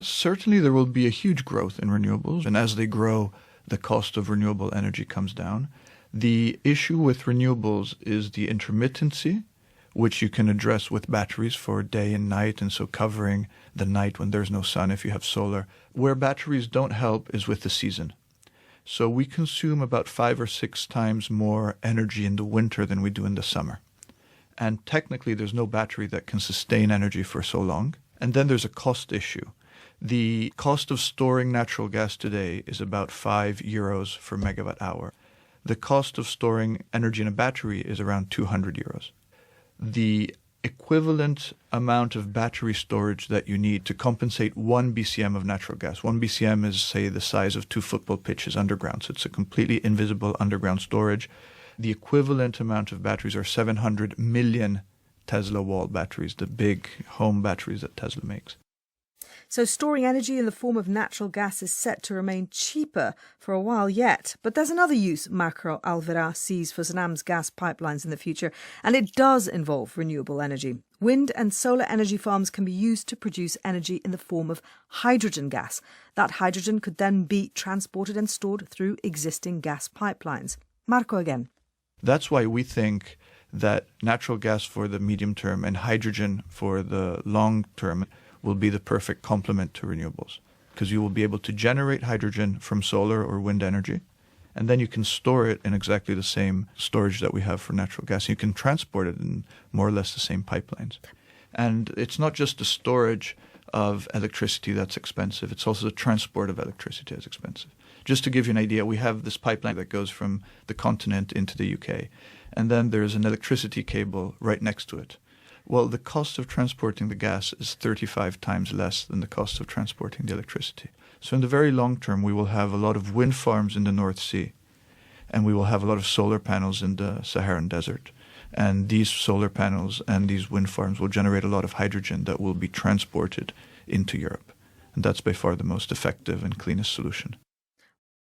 Certainly there will be a huge growth in renewables, and as they grow, the cost of renewable energy comes down. The issue with renewables is the intermittency, which you can address with batteries for day and night, and so covering the night when there's no sun if you have solar. Where batteries don't help is with the season. So we consume about 5 or 6 times more energy in the winter than we do in the summer. And technically there's no battery that can sustain energy for so long. And then there's a cost issue. The cost of storing natural gas today is about €5 per megawatt hour. The cost of storing energy in a battery is around €200. The equivalent amount of battery storage that you need to compensate 1 BCM of natural gas. 1 BCM is, say, the size of 2 football pitches underground, so it's a completely invisible underground storage. The equivalent amount of batteries are 700 million Tesla wall batteries, the big home batteries that Tesla makes. So storing energy in the form of natural gas is set to remain cheaper for a while yet. But there's another use Marco Alverà sees for Snam's gas pipelines in the future, and it does involve renewable energy. Wind and solar energy farms can be used to produce energy in the form of hydrogen gas. That hydrogen could then be transported and stored through existing gas pipelines. Marco again. That's why we think that natural gas for the medium term and hydrogen for the long term will be the perfect complement to renewables, because you will be able to generate hydrogen from solar or wind energy, and then you can store it in exactly the same storage that we have for natural gas. You can transport it in more or less the same pipelines. And it's not just the storage of electricity that's expensive, it's also the transport of electricity that's expensive. Just to give you an idea, we have this pipeline that goes from the continent into the UK, and then there's an electricity cable right next to it. Well, the cost of transporting the gas is 35 times less than the cost of transporting the electricity. So in the very long term, we will have a lot of wind farms in the North Sea, and we will have a lot of solar panels in the Saharan desert. And these solar panels and these wind farms will generate a lot of hydrogen that will be transported into Europe. And that's by far the most effective and cleanest solution.